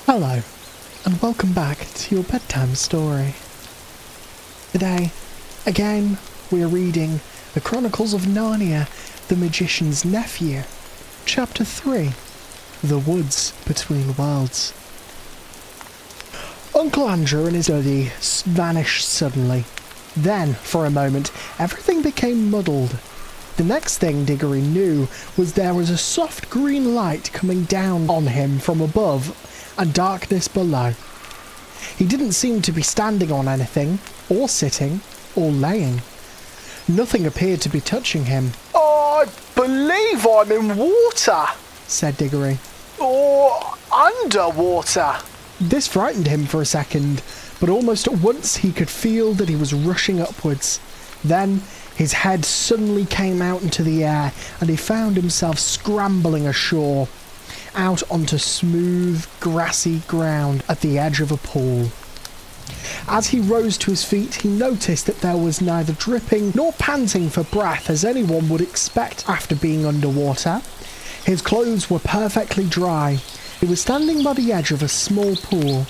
Hello, and welcome back to your bedtime story. Today, again, we're reading the Chronicles of Narnia, the Magician's Nephew, Chapter 3, The Woods Between Worlds. Uncle Andrew and his study vanished suddenly. Then, for a moment, everything became muddled. The next thing Diggory knew was there was a soft green light coming down on him from above and darkness below. He didn't seem to be standing on anything, or sitting, or laying. Nothing appeared to be touching him. I believe I'm in water, said Diggory. or underwater. This frightened him for a second, but almost at once he could feel that he was rushing upwards. Then his head suddenly came out into the air, and he found himself scrambling ashore, out onto smooth, grassy ground at the edge of a pool. As he rose to his feet, he noticed that there was neither dripping nor panting for breath as anyone would expect after being underwater. His clothes were perfectly dry. He was standing by the edge of a small pool,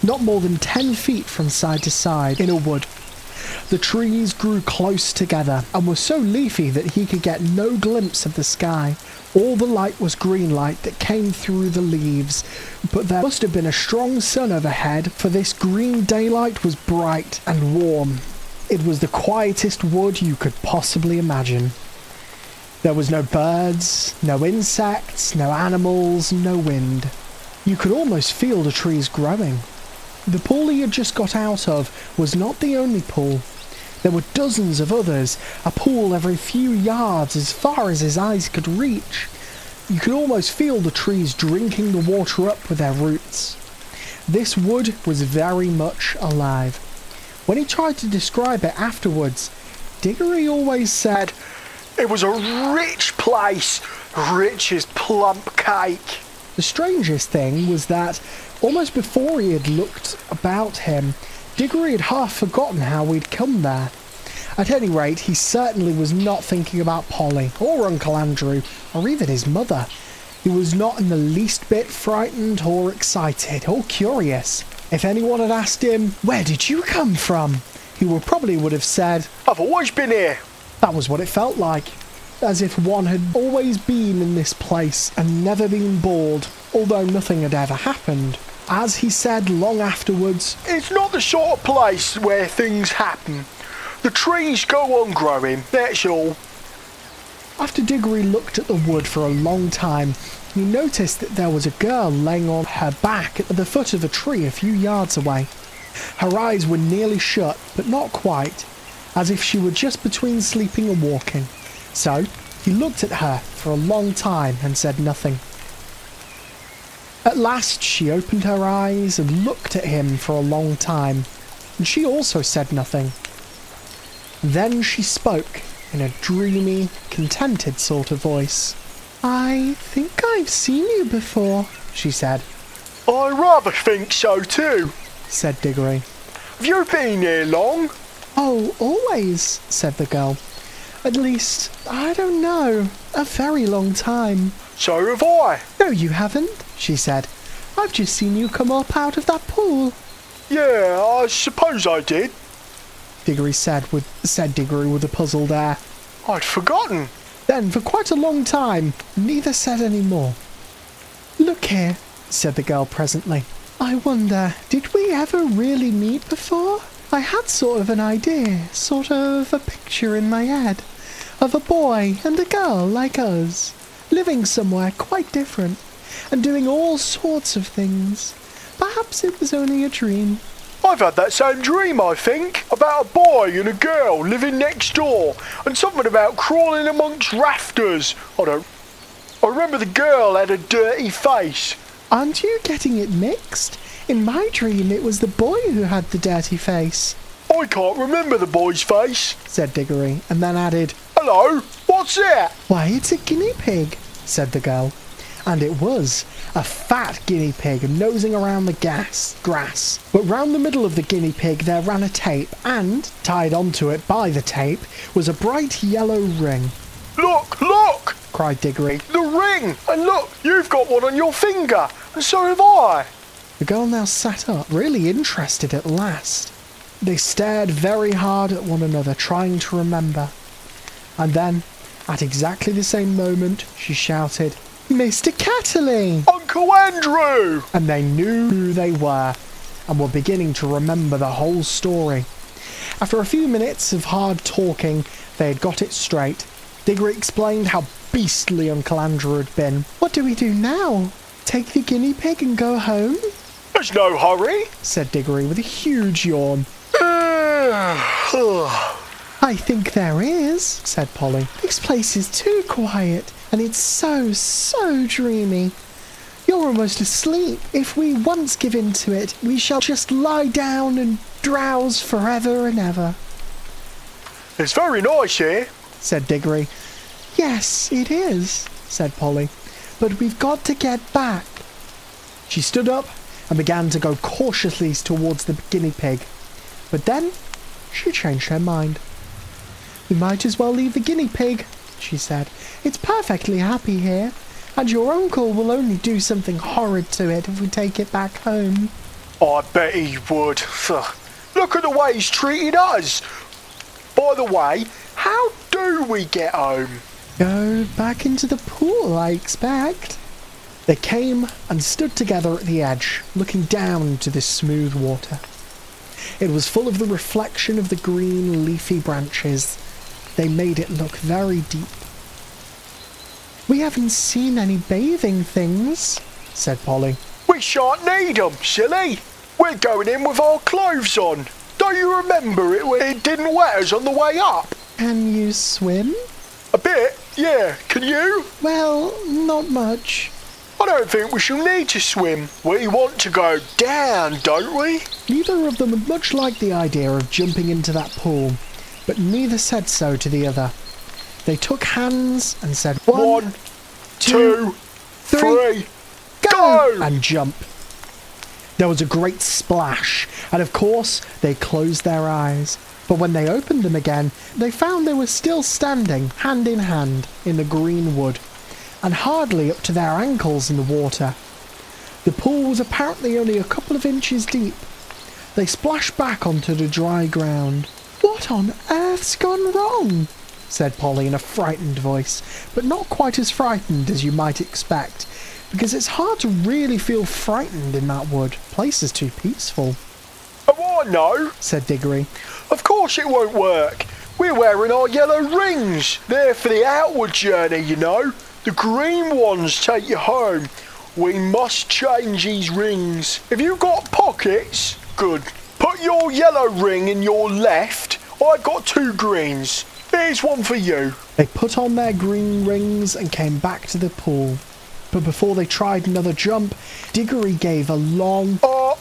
not more than 10 feet from side to side in a wood. The trees grew close together and were so leafy that he could get no glimpse of the sky. All the light was green light that came through the leaves, but there must have been a strong sun overhead, for this green daylight was bright and warm. It was the quietest wood you could possibly imagine. There was no birds, no insects, no animals, no wind. You could almost feel the trees growing. The pool he had just got out of was not the only pool. There were dozens of others, a pool every few yards as far as his eyes could reach. You could almost feel the trees drinking the water up with their roots. This wood was very much alive. When he tried to describe it afterwards, Diggory always said, It was a rich place, rich as plump cake. The strangest thing was that, almost before he had looked about him, Diggory had half forgotten how he'd come there. At any rate, he certainly was not thinking about Polly, or Uncle Andrew, or even his mother. He was not in the least bit frightened, or excited, or curious. If anyone had asked him, "Where did you come from?" he probably would have said, I've always been here. That was what it felt like. As if one had always been in this place and never been bored, although nothing had ever happened. As he said long afterwards, It's not the sort of place where things happen. The trees go on growing, that's all. After Diggory looked at the wood for a long time, he noticed that there was a girl laying on her back at the foot of a tree a few yards away. Her eyes were nearly shut, but not quite, as if she were just between sleeping and walking. So he looked at her for a long time and said nothing. At last she opened her eyes and looked at him for a long time, and she also said nothing. Then she spoke in a dreamy, contented sort of voice. "I think I've seen you before," she said. I rather think so too, said Diggory. Have you been here long? "Oh, always," said the girl. "At least, I don't know, a very long time." So have I. "No, you haven't," she said. "I've just seen you come up out of that pool." Yeah, I suppose I did. Diggory said Diggory with a puzzled air. I'd forgotten. Then, for quite a long time, neither said any more. "Look here," said the girl presently. "I wonder, did we ever really meet before? I had sort of an idea, sort of a picture in my head, of a boy and a girl like us, living somewhere quite different, and doing all sorts of things. Perhaps it was only a dream." I've had that same dream, I think, about a boy and a girl living next door, and something about crawling amongst rafters. I remember the girl had a dirty face. "Aren't you getting it mixed? In my dream it was the boy who had the dirty face," I can't remember the boy's face. said Diggory, and then added, Hello, what's that? "Why, it's a guinea pig," said the girl. And it was a fat guinea pig nosing around the grass. But round the middle of the guinea pig there ran a tape, and, tied onto it by the tape, was a bright yellow ring. Look, look, cried Diggory. the ring! And look, you've got one on your finger, and so have I. The girl now sat up, really interested at last. They stared very hard at one another, trying to remember. And then, at exactly the same moment, she shouted, "Mr. Catterley!" Uncle Andrew! And they knew who they were, and were beginning to remember the whole story. After a few minutes of hard talking, they had got it straight. Diggory explained how beastly Uncle Andrew had been. "What do we do now? Take the guinea pig and go home?" There's no hurry, said Diggory with a huge yawn. "I think there is," said Polly. "This place is too quiet, and it's so dreamy. You're almost asleep. If we once give in to it, we shall just lie down and drowse forever and ever." It's very nice here, said Diggory. "Yes, it is," said Polly. "But we've got to get back." She stood up and began to go cautiously towards the guinea pig. But then she changed her mind. "We might as well leave the guinea pig," she said. "It's perfectly happy here, and your uncle will only do something horrid to it if we take it back home." I bet he would. Look at the way he's treated us. By the way, how do we get home? "Go back into the pool, I expect." They came and stood together at the edge, looking down into the smooth water. It was full of the reflection of the green leafy branches. They made it look very deep. "We haven't seen any bathing things," said Polly. We shan't need 'em, silly. We're going in with our clothes on. Don't you remember it when it didn't wet us on the way up? "Can you swim?" A bit, yeah. Can you? "Well, not much." I don't think we shall need to swim. We want to go down, don't we? Neither of them would much like the idea of jumping into that pool, but neither said so to the other. They took hands and said, One, two, three, go! And jump. There was a great splash, and of course they closed their eyes. But when they opened them again, they found they were still standing, hand in hand, in the green wood, and hardly up to their ankles in the water. The pool was apparently only a couple of inches deep. They splashed back onto the dry ground. "What on earth's gone wrong?" said Polly in a frightened voice, but not quite as frightened as you might expect, because it's hard to really feel frightened in that wood. The place is too peaceful. "Oh, I know," said Diggory. "Of course it won't work. We're wearing our yellow rings. They're for the outward journey, you know. The green ones take you home. We must change these rings. If you've got pockets, good. Put your yellow ring in your left. I've got 2 greens. Here's one for you." They put on their green rings and came back to the pool. But before they tried another jump, Diggory gave a long Uh-oh.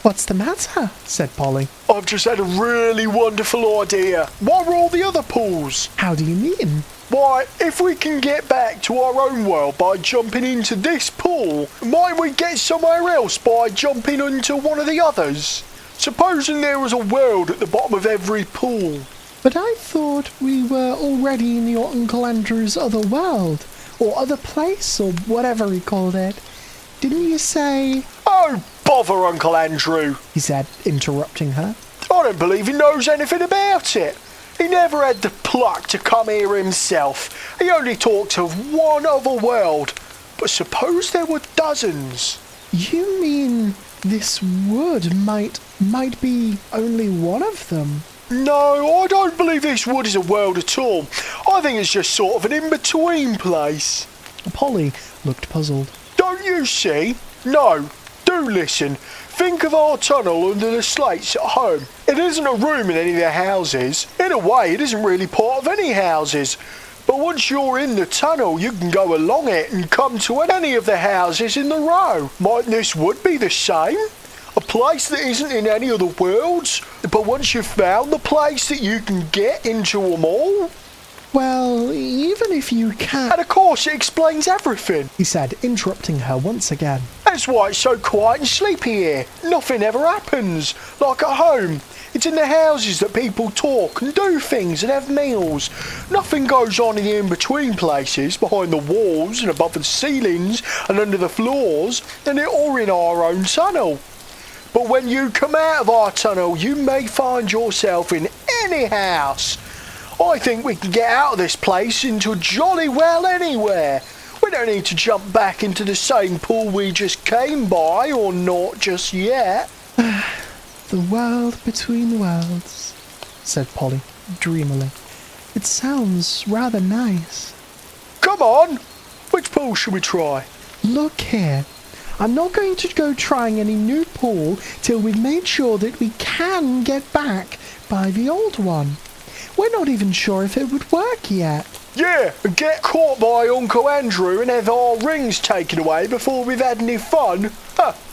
"What's the matter?" said Polly. I've just had a really wonderful idea. What were all the other pools? "How do you mean?" Why, if we can get back to our own world by jumping into this pool, might we get somewhere else by jumping into one of the others? Supposing there was a world at the bottom of every pool. "But I thought we were already in your Uncle Andrew's other world, or other place, or whatever he called it. Didn't you say—" "Oh, bother Uncle Andrew," he said, interrupting her. "I don't believe he knows anything about it. He never had the pluck to come here himself. He only talked of one other world. But suppose there were dozens." "You mean this wood might be only one of them?" "No, I don't believe this wood is a world at all. I think it's just sort of an in-between place." Polly looked puzzled. "Don't you see? No, do listen. Think of our tunnel under the slates at home. It isn't a room in any of the houses. In a way, it isn't really part of any houses. But once you're in the tunnel, you can go along it and come to any of the houses in the row. Mightn't this wood be the same? A place that isn't in any of the worlds, but once you've found the place that you can get into them all?" "Well, even if you can—" "And of course it explains everything," he said, interrupting her once again. "That's why it's so quiet and sleepy here. Nothing ever happens. Like at home. It's in the houses that people talk and do things and have meals. Nothing goes on in the in-between places, behind the walls and above the ceilings and under the floors, or in our own tunnel. But when you come out of our tunnel, you may find yourself in any house. I think we can get out of this place into jolly well anywhere. We don't need to jump back into the same pool we just came by, or not just yet. The world between worlds, said Polly, dreamily. It sounds rather nice. Come on! Which pool should we try? Look here. I'm not going to go trying any new pool till we've made sure that we can get back by the old one. We're not even sure if it would work yet. Yeah, and get caught by Uncle Andrew and have our rings taken away before we've had any fun?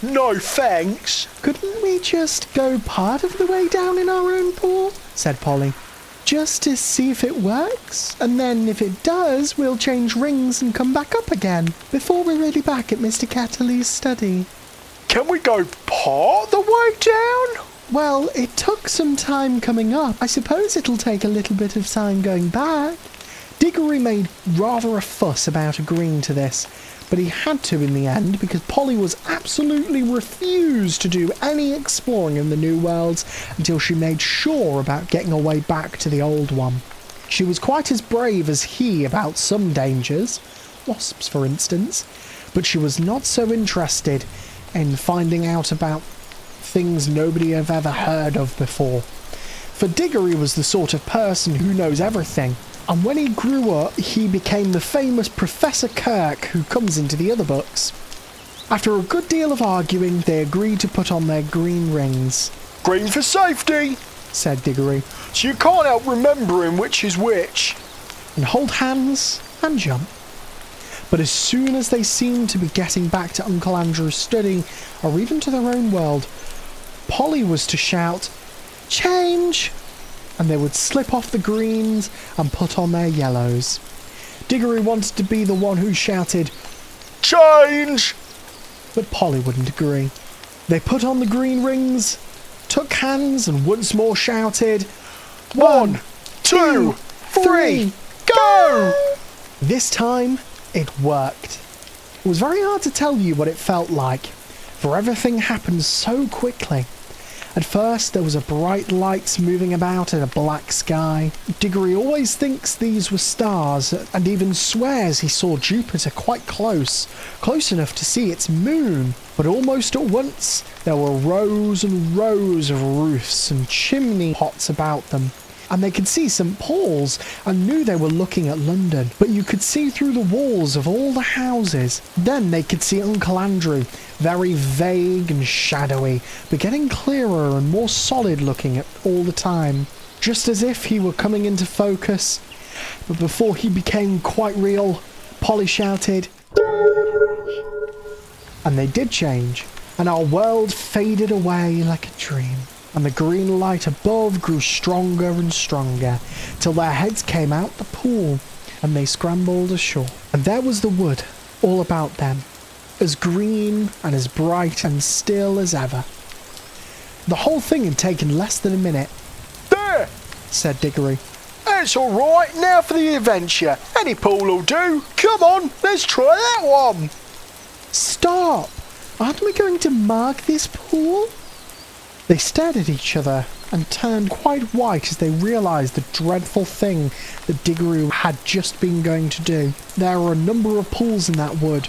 No thanks. Couldn't we just go part of the way down in our own pool? Said Polly. Just to see if it works, and then if it does, we'll change rings and come back up again, before we're really back at Mr. Catterley's study. Can we go part the way down? Well, it took some time coming up. I suppose it'll take a little bit of time going back. Diggory made rather a fuss about agreeing to this, but he had to in the end because Polly was absolutely refused to do any exploring in the new worlds until she made sure about getting her way back to the old one. She was quite as brave as he about some dangers, wasps for instance, but she was not so interested in finding out about things nobody have ever heard of before. For Diggory was the sort of person who knows everything, and when he grew up, he became the famous Professor Kirk who comes into the other books. After a good deal of arguing, they agreed to put on their green rings. Green for safety, said Diggory, so you can't help remembering which is which. And hold hands and jump. But as soon as they seemed to be getting back to Uncle Andrew's study, or even to their own world, Polly was to shout, "Change!" and they would slip off the greens and put on their yellows. Diggory wanted to be the one who shouted, "Change!" but Polly wouldn't agree. They put on the green rings, took hands and once more shouted, 1, 2, 3, go! This time, it worked. It was very hard to tell you what it felt like, for everything happened so quickly. At first, there was a bright lights moving about in a black sky. Diggory always thinks these were stars, and even swears he saw Jupiter quite close enough to see its moon. But almost at once, there were rows and rows of roofs and chimney pots about them. And they could see St. Paul's and knew they were looking at London. But you could see through the walls of all the houses. Then they could see Uncle Andrew, very vague and shadowy, but getting clearer and more solid looking all the time. Just as if he were coming into focus. But before he became quite real, Polly shouted, and they did change, and our world faded away like a dream. And the green light above grew stronger and stronger, till their heads came out the pool, and they scrambled ashore. And there was the wood, all about them, as green and as bright and still as ever. The whole thing had taken less than a minute. "There!" said Diggory. "That's all right, now for the adventure. Any pool will do. Come on, let's try that one." Stop! Aren't we going to mark this pool? They stared at each other and turned quite white as they realised the dreadful thing that Diggory had just been going to do. There were a number of pools in that wood,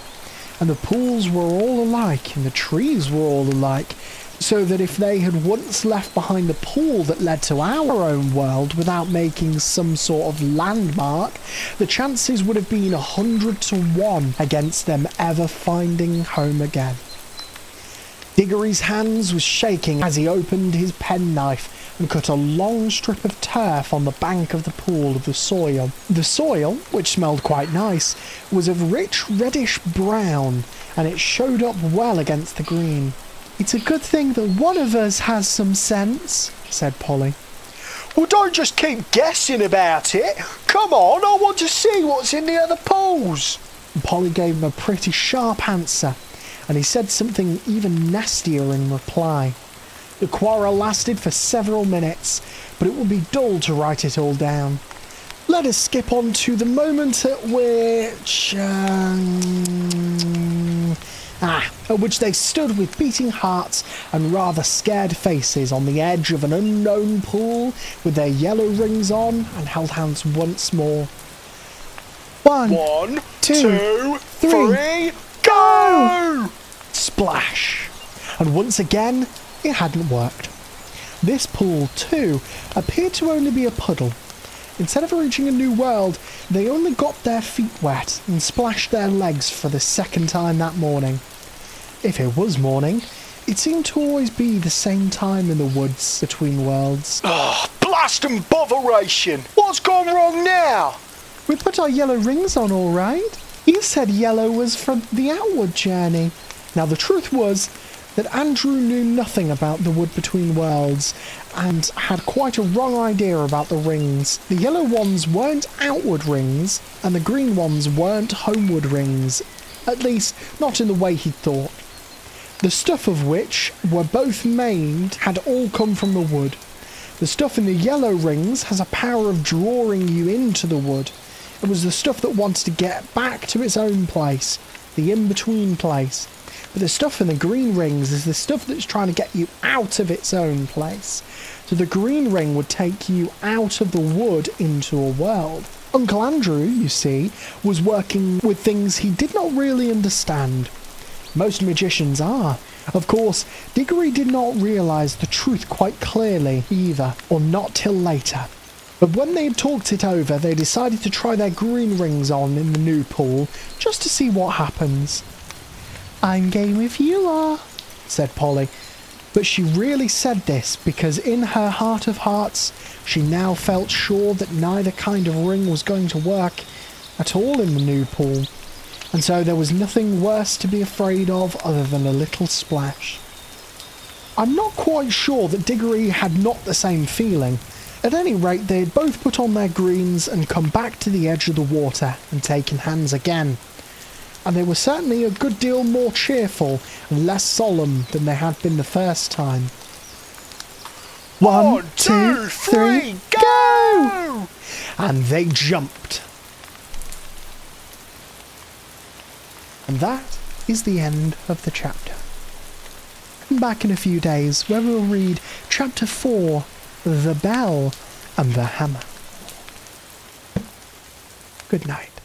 and the pools were all alike, and the trees were all alike, so that if they had once left behind the pool that led to our own world without making some sort of landmark, the chances would have been 100 to 1 against them ever finding home again. Diggory's hands was shaking as he opened his penknife and cut a long strip of turf on the bank of the pool of the soil. The soil, which smelled quite nice, was of rich reddish brown, and it showed up well against the green. "It's a good thing that one of us has some sense," said Polly. "Well, don't just keep guessing about it. Come on, I want to see what's in the other pools." And Polly gave him a pretty sharp answer, and he said something even nastier in reply. The quarrel lasted for several minutes, but it would be dull to write it all down. Let us skip on to the moment at which they stood with beating hearts and rather scared faces on the edge of an unknown pool with their yellow rings on and held hands once more. One, two, three, go! Splash! And once again, it hadn't worked. This pool, too, appeared to only be a puddle. Instead of reaching a new world, they only got their feet wet and splashed their legs for the second time that morning. If it was morning, it seemed to always be the same time in the woods between worlds. Blast and botheration! What's gone wrong now? We put our yellow rings on all right. You said yellow was for the outward journey. Now the truth was that Andrew knew nothing about the wood between worlds and had quite a wrong idea about the rings. The yellow ones weren't outward rings and the green ones weren't homeward rings, at least not in the way he thought. The stuff of which were both made had all come from the wood. The stuff in the yellow rings has a power of drawing you into the wood. It was the stuff that wanted to get back to its own place, the in-between place. But the stuff in the green rings is the stuff that's trying to get you out of its own place. So the green ring would take you out of the wood into a world. Uncle Andrew, you see, was working with things he did not really understand. Most magicians are. Of course, Diggory did not realise the truth quite clearly either, or not till later. But when they had talked it over, they decided to try their green rings on in the new pool, just to see what happens. "I'm game if you are," said Polly. But she really said this because in her heart of hearts, she now felt sure that neither kind of ring was going to work at all in the new pool. And so there was nothing worse to be afraid of other than a little splash. I'm not quite sure that Diggory had not the same feeling. At any rate, they had both put on their greens and come back to the edge of the water and taken hands again. And they were certainly a good deal more cheerful and less solemn than they had been the first time. One, two, three, go! And they jumped. And that is the end of the chapter. Come back in a few days where we'll read chapter 4, The Bell and the Hammer. Good night.